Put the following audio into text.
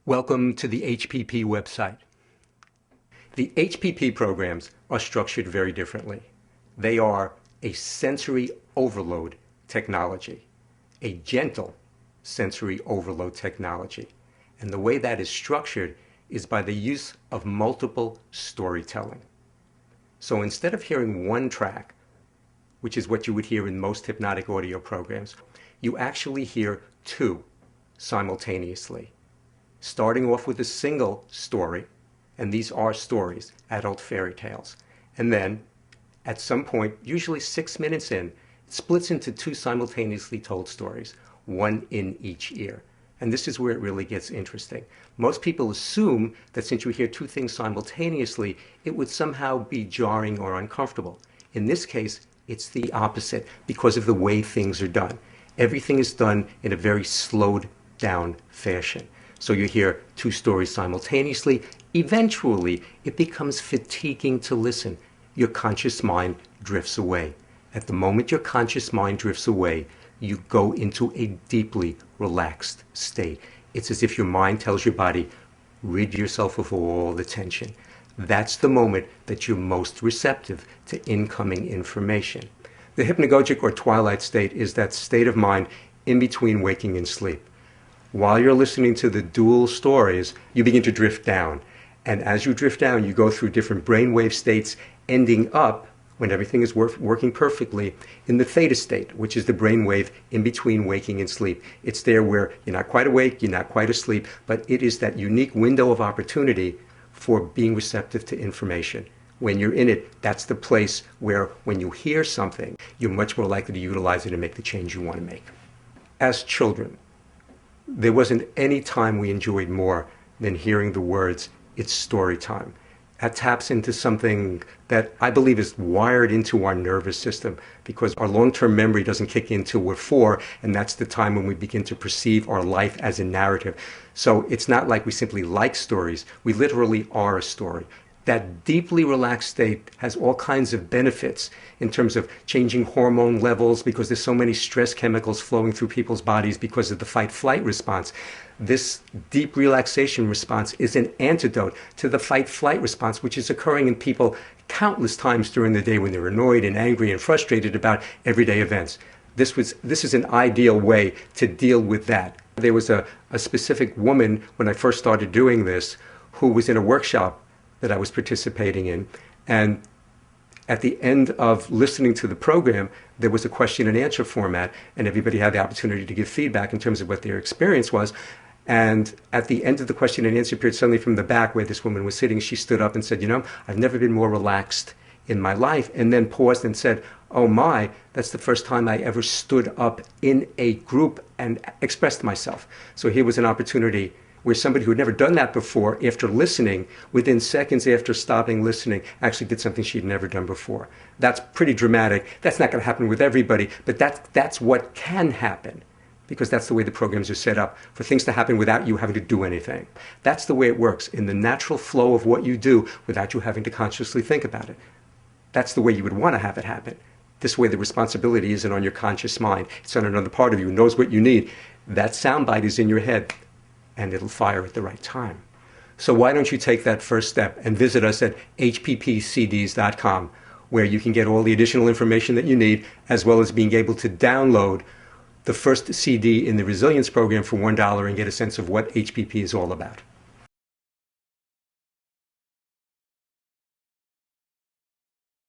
Welcome to the HPP website. The HPP programs are structured very differently. They are a sensory overload technology, a gentle sensory overload technology. And the way that is structured is by the use of multiple storytelling. So instead of hearing one track, which is what you would hear in most hypnotic audio programs, you actually hear two simultaneously. Starting off with a single story, and these are stories, adult fairy tales. And then, at some point, usually 6 minutes in, it splits into two simultaneously told stories, one in each ear. And this is where it really gets interesting. Most people assume that since you hear two things simultaneously, it would somehow be jarring or uncomfortable. In this case, it's the opposite because of the way things are done. Everything is done in a very slowed down fashion. So you hear two stories simultaneously. Eventually, it becomes fatiguing to listen. Your conscious mind drifts away. At the moment your conscious mind drifts away, you go into a deeply relaxed state. It's as if your mind tells your body, rid yourself of all the tension. That's the moment that you're most receptive to incoming information. The hypnagogic or twilight state is that state of mind in between waking and sleep. While you're listening to the dual stories, you begin to drift down. And as you drift down, you go through different brainwave states, ending up, when everything is working perfectly, in the theta state, which is the brainwave in between waking and sleep. It's there where you're not quite awake, you're not quite asleep, but it is that unique window of opportunity for being receptive to information. When you're in it, that's the place where when you hear something, you're much more likely to utilize it and make the change you want to make. As children, there wasn't any time we enjoyed more than hearing the words, "It's story time." That taps into something that I believe is wired into our nervous system because our long-term memory doesn't kick in till we're 4, and that's the time when we begin to perceive our life as a narrative. So it's not like we simply like stories. We literally are a story. That deeply relaxed state has all kinds of benefits in terms of changing hormone levels because there's so many stress chemicals flowing through people's bodies because of the fight-flight response. This deep relaxation response is an antidote to the fight-flight response, which is occurring in people countless times during the day when they're annoyed and angry and frustrated about everyday events. This is an ideal way to deal with that. There was a specific woman when I first started doing this who was in a workshop that I was participating in, and at the end of listening to the program, there was a question and answer format, and everybody had the opportunity to give feedback in terms of what their experience was. And at the end of the question and answer period, suddenly from the back where this woman was sitting, she stood up and said, I've never been more relaxed in my life, and then paused and said, oh my, that's the first time I ever stood up in a group and expressed myself. So here was an opportunity where somebody who had never done that before, after listening, within seconds after stopping listening, actually did something she'd never done before. That's pretty dramatic. That's not going to happen with everybody, but that's what can happen, because that's the way the programs are set up, for things to happen without you having to do anything. That's the way it works, in the natural flow of what you do without you having to consciously think about it. That's the way you would want to have it happen. This way the responsibility isn't on your conscious mind. It's on another part of you who knows what you need. That soundbite is in your head, and it'll fire at the right time. So why don't you take that first step and visit us at hppcds.com, where you can get all the additional information that you need, as well as being able to download the first CD in the Resilience program for $1 and get a sense of what HPP is all about.